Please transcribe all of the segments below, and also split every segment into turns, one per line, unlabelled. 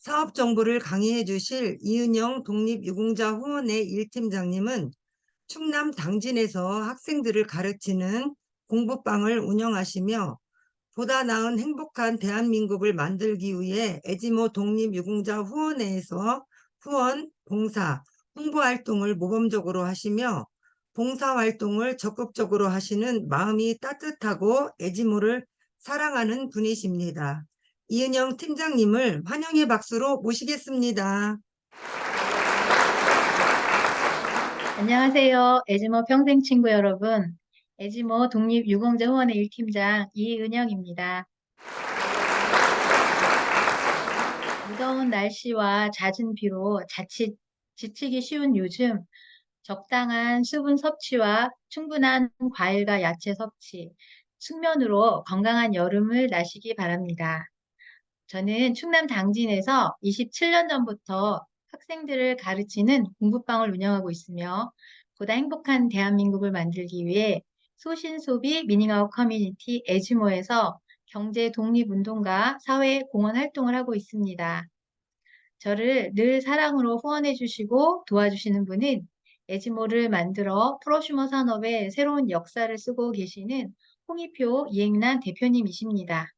사업 정보를 강의해 주실 이은영 독립유공자후원회 1팀장님은 충남 당진에서 학생들을 가르치는 공부방을 운영하시며 보다 나은 행복한 대한민국을 만들기 위해 에지모 독립유공자후원회에서 후원, 봉사, 홍보활동을 모범적으로 하시며 봉사활동을 적극적으로 하시는 마음이 따뜻하고 에지모를 사랑하는 분이십니다. 이은영 팀장님을 환영의 박수로 모시겠습니다.
안녕하세요. 에지모 평생 친구 여러분. 에지모 독립유공자 후원회 1팀장 이은영입니다. 무더운 날씨와 잦은 비로 자칫 지치기 쉬운 요즘, 적당한 수분 섭취와 충분한 과일과 야채 섭취, 숙면으로 건강한 여름을 나시기 바랍니다. 저는 충남 당진에서 27년 전부터 학생들을 가르치는 공부방을 운영하고 있으며 보다 행복한 대한민국을 만들기 위해 소신소비 미닝아웃 커뮤니티 에지모에서 경제 독립운동가 사회 공헌 활동을 하고 있습니다. 저를 늘 사랑으로 후원해 주시고 도와주시는 분은 에지모를 만들어 프로슈머 산업의 새로운 역사를 쓰고 계시는 홍익표 이행란 대표님이십니다.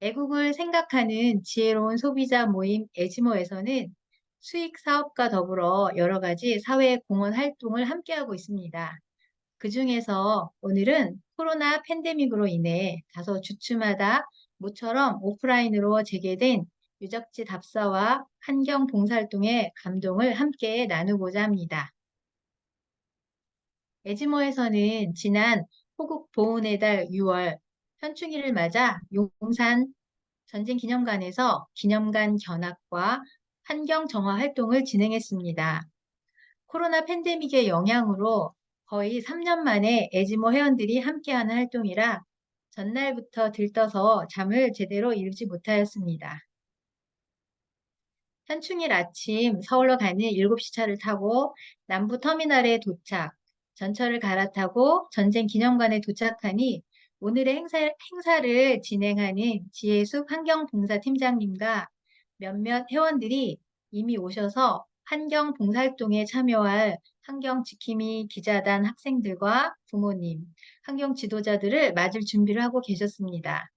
애국을 생각하는 지혜로운 소비자 모임 에지모에서는 수익 사업과 더불어 여러 가지 사회 공헌 활동을 함께하고 있습니다. 그 중에서 오늘은 코로나 팬데믹으로 인해 다소 주춤하다 모처럼 오프라인으로 재개된 유적지 답사와 환경 봉사활동의 감동을 함께 나누고자 합니다. 에지모에서는 지난 호국 보훈의 달 6월 현충일을 맞아 용산 전쟁기념관에서 기념관 견학과 환경 정화 활동을 진행했습니다. 코로나 팬데믹의 영향으로 거의 3년 만에 에지모 회원들이 함께하는 활동이라 전날부터 들떠서 잠을 제대로 이루지 못하였습니다. 현충일 아침 서울로 가는 7시 차를 타고 남부 터미널에 도착, 전철을 갈아타고 전쟁기념관에 도착하니 오늘의 행사를 진행하는 지혜숙 환경봉사팀장님과 몇몇 회원들이 이미 오셔서 환경봉사활동에 참여할 환경지킴이 기자단 학생들과 부모님, 환경지도자들을 맞을 준비를 하고 계셨습니다.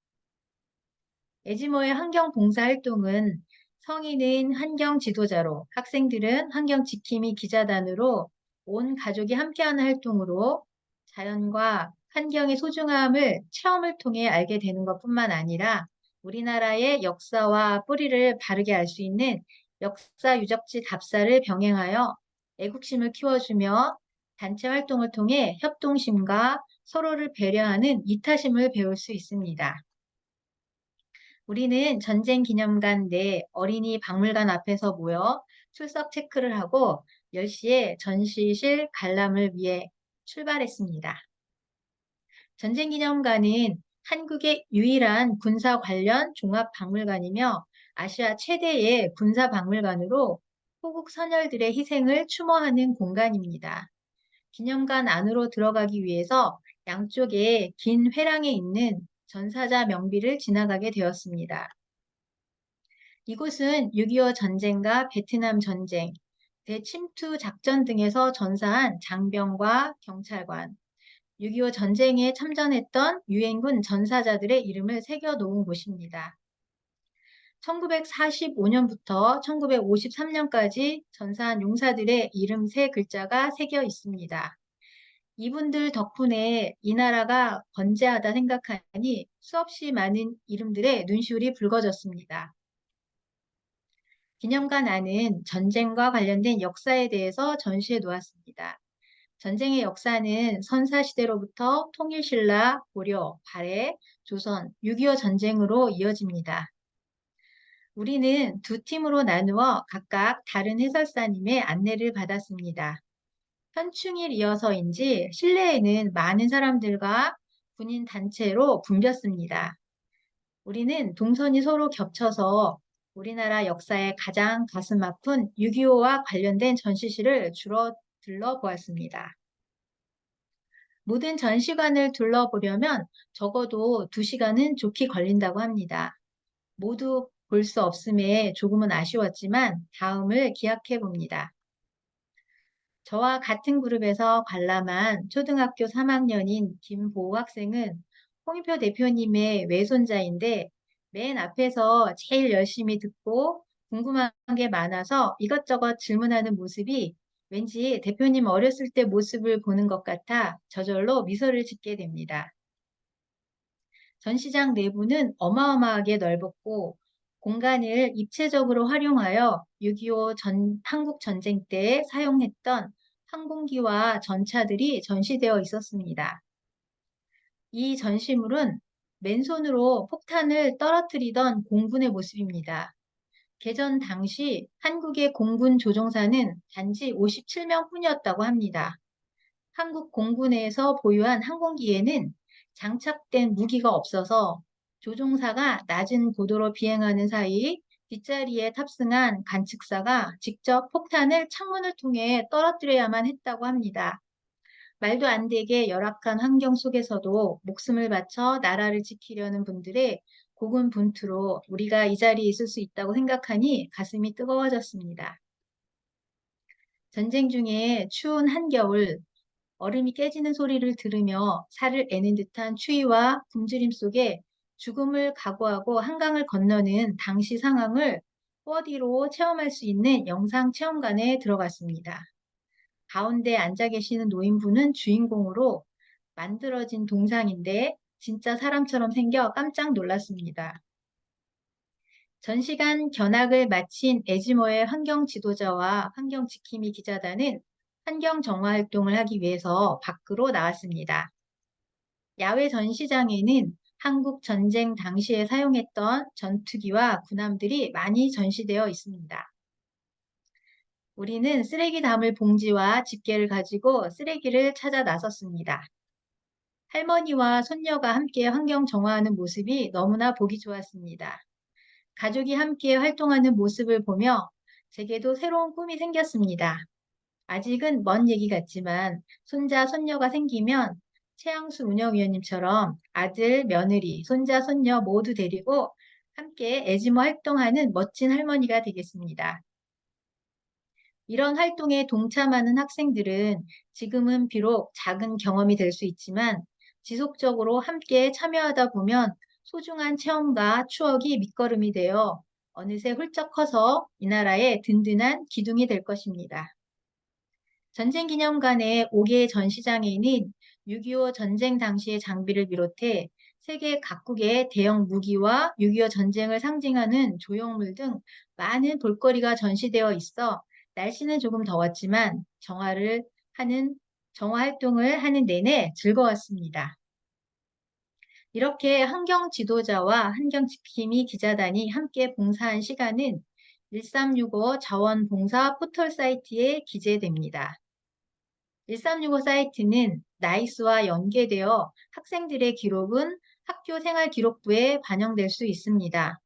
에지모의 환경봉사활동은 성인은 환경지도자로, 학생들은 환경지킴이 기자단으로 온 가족이 함께하는 활동으로 자연과 환경의 소중함을 체험을 통해 알게 되는 것뿐만 아니라 우리나라의 역사와 뿌리를 바르게 알 수 있는 역사 유적지 답사를 병행하여 애국심을 키워주며 단체 활동을 통해 협동심과 서로를 배려하는 이타심을 배울 수 있습니다. 우리는 전쟁기념관 내 어린이 박물관 앞에서 모여 출석 체크를 하고 10시에 전시실 관람을 위해 출발했습니다. 전쟁기념관은 한국의 유일한 군사 관련 종합박물관이며 아시아 최대의 군사박물관으로 호국 선열들의 희생을 추모하는 공간입니다. 기념관 안으로 들어가기 위해서 양쪽에 긴 회랑에 있는 전사자 명비를 지나가게 되었습니다. 이곳은 6.25 전쟁과 베트남 전쟁, 대침투 작전 등에서 전사한 장병과 경찰관, 6.25 전쟁에 참전했던 유엔군 전사자들의 이름을 새겨놓은 곳입니다. 1945년부터 1953년까지 전사한 용사들의 이름 3글자가 새겨 있습니다. 이분들 덕분에 이 나라가 번제하다 생각하니 수없이 많은 이름들의 눈시울이 붉어졌습니다. 기념관 안은 전쟁과 관련된 역사에 대해서 전시해 놓았습니다. 전쟁의 역사는 선사시대로부터 통일신라, 고려, 발해, 조선, 6.25 전쟁으로 이어집니다. 우리는 두 팀으로 나누어 각각 다른 해설사님의 안내를 받았습니다. 현충일이어서인지 실내에는 많은 사람들과 군인 단체로 붐볐습니다. 우리는 동선이 서로 겹쳐서 우리나라 역사의 가장 가슴 아픈 6.25와 관련된 전시실을 주로 둘러보았습니다. 모든 전시관을 둘러보려면 적어도 2시간은 좋게 걸린다고 합니다. 모두 볼 수 없음에 조금은 아쉬웠지만 다음을 기약해 봅니다. 저와 같은 그룹에서 관람한 초등학교 3학년인 김보호 학생은 홍익표 대표님의 외손자인데 맨 앞에서 제일 열심히 듣고 궁금한 게 많아서 이것저것 질문하는 모습이 왠지 대표님 어렸을 때 모습을 보는 것 같아 저절로 미소를 짓게 됩니다. 전시장 내부는 어마어마하게 넓었고 공간을 입체적으로 활용하여 6.25 한국 전쟁 때 사용했던 항공기와 전차들이 전시되어 있었습니다. 이 전시물은 맨손으로 폭탄을 떨어뜨리던 공군의 모습입니다. 개전 당시 한국의 공군 조종사는 단지 57명 뿐이었다고 합니다. 한국 공군에서 보유한 항공기에는 장착된 무기가 없어서 조종사가 낮은 고도로 비행하는 사이 뒷자리에 탑승한 관측사가 직접 폭탄을 창문을 통해 떨어뜨려야만 했다고 합니다. 말도 안 되게 열악한 환경 속에서도 목숨을 바쳐 나라를 지키려는 분들의 고군분투로 우리가 이 자리에 있을 수 있다고 생각하니 가슴이 뜨거워졌습니다. 전쟁 중에 추운 한겨울, 얼음이 깨지는 소리를 들으며 살을 애는 듯한 추위와 굶주림 속에 죽음을 각오하고 한강을 건너는 당시 상황을 4D로 체험할 수 있는 영상 체험관에 들어갔습니다. 가운데 앉아 계시는 노인분은 주인공으로 만들어진 동상인데 진짜 사람처럼 생겨 깜짝 놀랐습니다. 전시관 견학을 마친 에지모의 환경 지도자와 환경 지킴이 기자단은 환경 정화 활동을 하기 위해서 밖으로 나왔습니다. 야외 전시장에는 한국 전쟁 당시에 사용했던 전투기와 군함들이 많이 전시되어 있습니다. 우리는 쓰레기 담을 봉지와 집게를 가지고 쓰레기를 찾아 나섰습니다. 할머니와 손녀가 함께 환경 정화하는 모습이 너무나 보기 좋았습니다. 가족이 함께 활동하는 모습을 보며 제게도 새로운 꿈이 생겼습니다. 아직은 먼 얘기 같지만 손자, 손녀가 생기면 최양수 운영위원님처럼 아들, 며느리, 손자, 손녀 모두 데리고 함께 에지모 활동하는 멋진 할머니가 되겠습니다. 이런 활동에 동참하는 학생들은 지금은 비록 작은 경험이 될 수 있지만 지속적으로 함께 참여하다 보면 소중한 체험과 추억이 밑거름이 되어 어느새 훌쩍 커서 이 나라의 든든한 기둥이 될 것입니다. 전쟁기념관의 5개의 전시장에는 6.25 전쟁 당시의 장비를 비롯해 세계 각국의 대형 무기와 6.25 전쟁을 상징하는 조형물 등 많은 볼거리가 전시되어 있어 날씨는 조금 더웠지만 정화 활동을 하는 내내 즐거웠습니다. 이렇게 환경 지도자와 환경 지킴이 기자단이 함께 봉사한 시간은 1365 자원봉사 포털 사이트에 기재됩니다. 1365 사이트는 나이스와 연계되어 학생들의 기록은 학교 생활 기록부에 반영될 수 있습니다.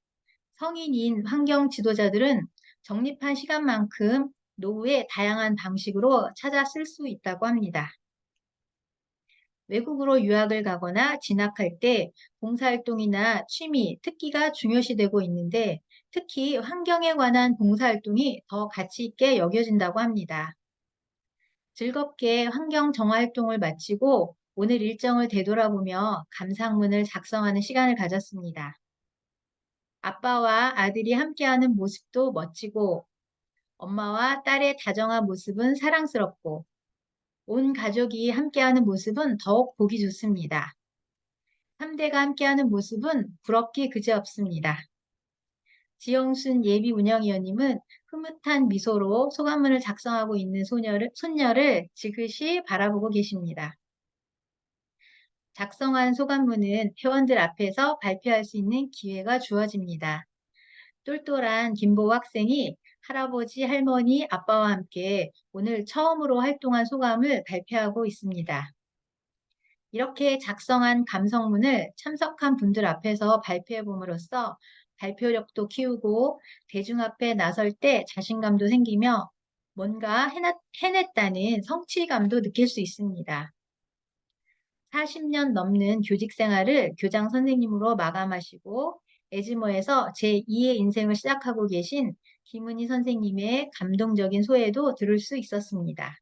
성인인 환경 지도자들은 적립한 시간만큼 노후의 다양한 방식으로 찾아 쓸 수 있다고 합니다. 외국으로 유학을 가거나 진학할 때 봉사활동이나 취미, 특기가 중요시되고 있는데 특히 환경에 관한 봉사활동이 더 가치 있게 여겨진다고 합니다. 즐겁게 환경 정화 활동을 마치고 오늘 일정을 되돌아보며 감상문을 작성하는 시간을 가졌습니다. 아빠와 아들이 함께하는 모습도 멋지고 엄마와 딸의 다정한 모습은 사랑스럽고 온 가족이 함께하는 모습은 더욱 보기 좋습니다. 3대가 함께하는 모습은 부럽기 그지없습니다. 지영순 예비 운영위원님은 흐뭇한 미소로 소감문을 작성하고 있는 손녀를 지그시 바라보고 계십니다. 작성한 소감문은 회원들 앞에서 발표할 수 있는 기회가 주어집니다. 똘똘한 김보호 학생이 할아버지, 할머니, 아빠와 함께 오늘 처음으로 활동한 소감을 발표하고 있습니다. 이렇게 작성한 감성문을 참석한 분들 앞에서 발표해 봄으로써 발표력도 키우고 대중 앞에 나설 때 자신감도 생기며 뭔가 해냈다는 성취감도 느낄 수 있습니다. 40년 넘는 교직 생활을 교장 선생님으로 마감하시고 에즈모에서 제2의 인생을 시작하고 계신 김은희 선생님의 감동적인 소회도 들을 수 있었습니다.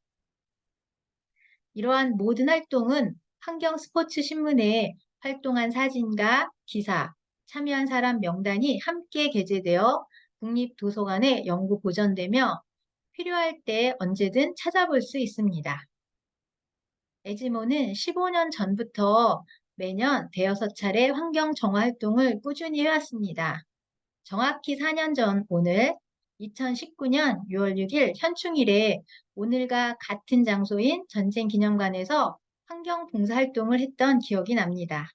이러한 모든 활동은 환경 스포츠 신문에 활동한 사진과 기사, 참여한 사람 명단이 함께 게재되어 국립도서관에 영구 보존되며 필요할 때 언제든 찾아볼 수 있습니다. 에즈모는 15년 전부터 매년 대여섯 차례 환경 정화 활동을 꾸준히 해왔습니다. 정확히 4년 전 오늘 2019년 6월 6일 현충일에 오늘과 같은 장소인 전쟁기념관에서 환경 봉사 활동을 했던 기억이 납니다.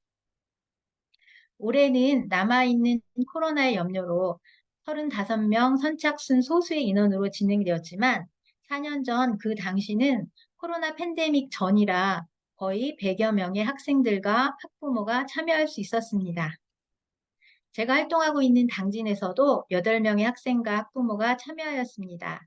올해는 남아있는 코로나의 염려로 35명 선착순 소수의 인원으로 진행되었지만 4년 전 그 당시는 코로나 팬데믹 전이라 거의 100여 명의 학생들과 학부모가 참여할 수 있었습니다. 제가 활동하고 있는 당진에서도 8명의 학생과 학부모가 참여하였습니다.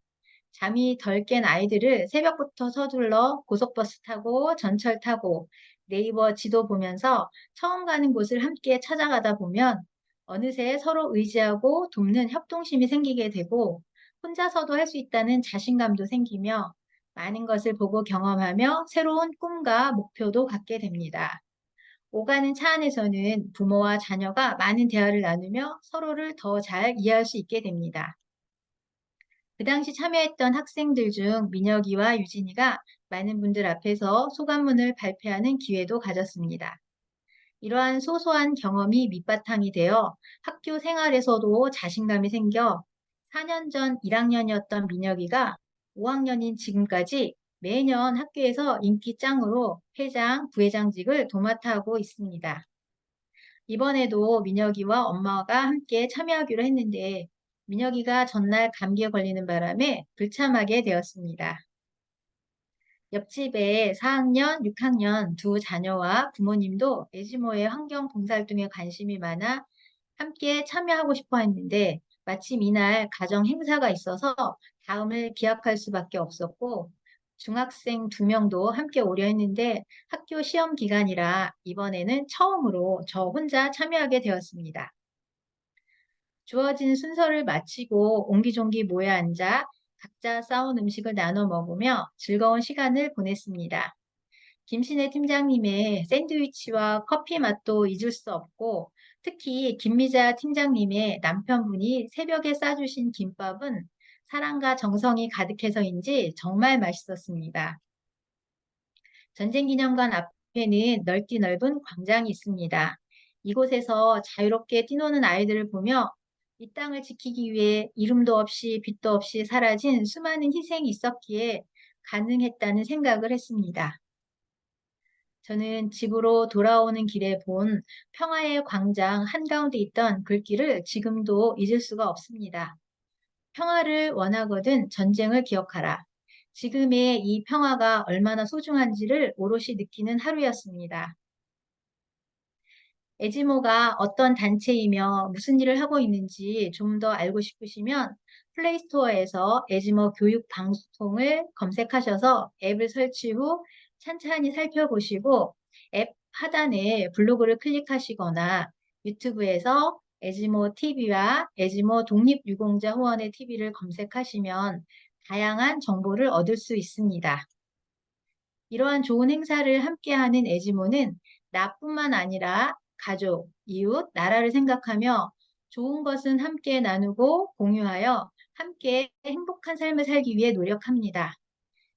잠이 덜 깬 아이들을 새벽부터 서둘러 고속버스 타고 전철 타고 네이버 지도 보면서 처음 가는 곳을 함께 찾아가다 보면 어느새 서로 의지하고 돕는 협동심이 생기게 되고 혼자서도 할 수 있다는 자신감도 생기며 많은 것을 보고 경험하며 새로운 꿈과 목표도 갖게 됩니다. 오가는 차 안에서는 부모와 자녀가 많은 대화를 나누며 서로를 더 잘 이해할 수 있게 됩니다. 그 당시 참여했던 학생들 중 민혁이와 유진이가 많은 분들 앞에서 소감문을 발표하는 기회도 가졌습니다. 이러한 소소한 경험이 밑바탕이 되어 학교 생활에서도 자신감이 생겨 4년 전 1학년이었던 민혁이가 5학년인 지금까지 매년 학교에서 인기 짱으로 회장, 부회장직을 도맡아하고 있습니다. 이번에도 민혁이와 엄마가 함께 참여하기로 했는데 민혁이가 전날 감기에 걸리는 바람에 불참하게 되었습니다. 옆집에 4학년, 6학년 두 자녀와 부모님도 에즈모의 환경 봉사활동에 관심이 많아 함께 참여하고 싶어 했는데 마침 이날 가정 행사가 있어서 다음을 기약할 수밖에 없었고 중학생 2명도 함께 오려 했는데 학교 시험 기간이라 이번에는 처음으로 저 혼자 참여하게 되었습니다. 주어진 순서를 마치고 옹기종기 모여 앉아 각자 싸온 음식을 나눠 먹으며 즐거운 시간을 보냈습니다. 김신혜 팀장님의 샌드위치와 커피 맛도 잊을 수 없고 특히 김미자 팀장님의 남편분이 새벽에 싸주신 김밥은 사랑과 정성이 가득해서인지 정말 맛있었습니다. 전쟁기념관 앞에는 넓디 넓은 광장이 있습니다. 이곳에서 자유롭게 뛰노는 아이들을 보며 이 땅을 지키기 위해 이름도 없이 빛도 없이 사라진 수많은 희생이 있었기에 가능했다는 생각을 했습니다. 저는 집으로 돌아오는 길에 본 평화의 광장 한가운데 있던 글귀를 지금도 잊을 수가 없습니다. 평화를 원하거든 전쟁을 기억하라. 지금의 이 평화가 얼마나 소중한지를 오롯이 느끼는 하루였습니다. 에즈모가 어떤 단체이며 무슨 일을 하고 있는지 좀 더 알고 싶으시면 플레이스토어에서 에즈모 교육 방송을 검색하셔서 앱을 설치 후 찬찬히 살펴보시고 앱 하단에 블로그를 클릭하시거나 유튜브에서 에즈모 TV와 에즈모 독립유공자 후원의 TV를 검색하시면 다양한 정보를 얻을 수 있습니다. 이러한 좋은 행사를 함께하는 에즈모는 나뿐만 아니라 가족, 이웃, 나라를 생각하며 좋은 것은 함께 나누고 공유하여 함께 행복한 삶을 살기 위해 노력합니다.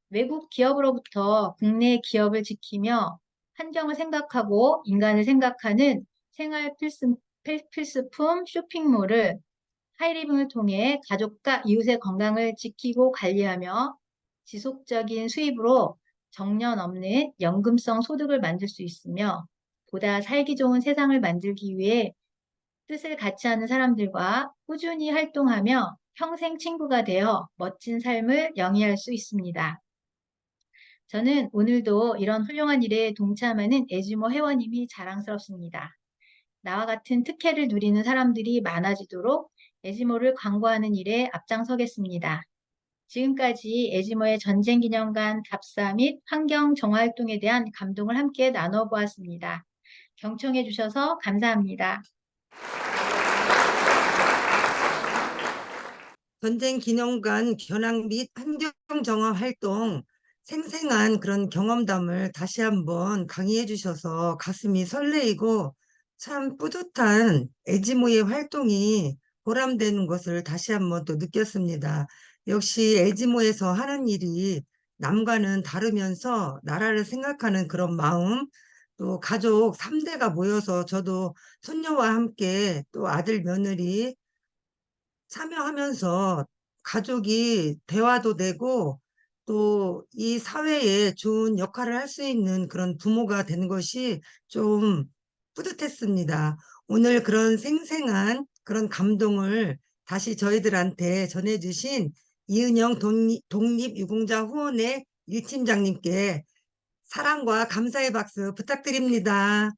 외국 기업으로부터 국내 기업을 지키며 환경을 생각하고 인간을 생각하는 생활 필수품 쇼핑몰을 하이리빙을 통해 가족과 이웃의 건강을 지키고 관리하며 지속적인 수입으로 정년 없는 연금성 소득을 만들 수 있으며 보다 살기 좋은 세상을 만들기 위해 뜻을 같이 하는 사람들과 꾸준히 활동하며 평생 친구가 되어 멋진 삶을 영위할 수 있습니다. 저는 오늘도 이런 훌륭한 일에 동참하는 에즈모 회원님이 자랑스럽습니다. 나와 같은 특혜를 누리는 사람들이 많아지도록 에즈모를 광고하는 일에 앞장서겠습니다. 지금까지 에즈모의 전쟁기념관 답사 및 환경 정화 활동에 대한 감동을 함께 나눠보았습니다. 경청해 주셔서 감사합니다.
전쟁 기념관 견학 및 환경 정화 활동 생생한 그런 경험담을 다시 한번 강의해 주셔서 가슴이 설레이고 참 뿌듯한 애지모의 활동이 보람되는 것을 다시 한번 또 느꼈습니다. 역시 애지모에서 하는 일이 남과는 다르면서 나라를 생각하는 그런 마음, 또 가족 3대가 모여서 저도 손녀와 함께 또 아들, 며느리 참여하면서 가족이 대화도 되고 또 이 사회에 좋은 역할을 할 수 있는 그런 부모가 되는 것이 좀 뿌듯했습니다. 오늘 그런 생생한 그런 감동을 다시 저희들한테 전해주신 이은영 독립유공자 후원회 1팀장님께 사랑과 감사의 박수 부탁드립니다.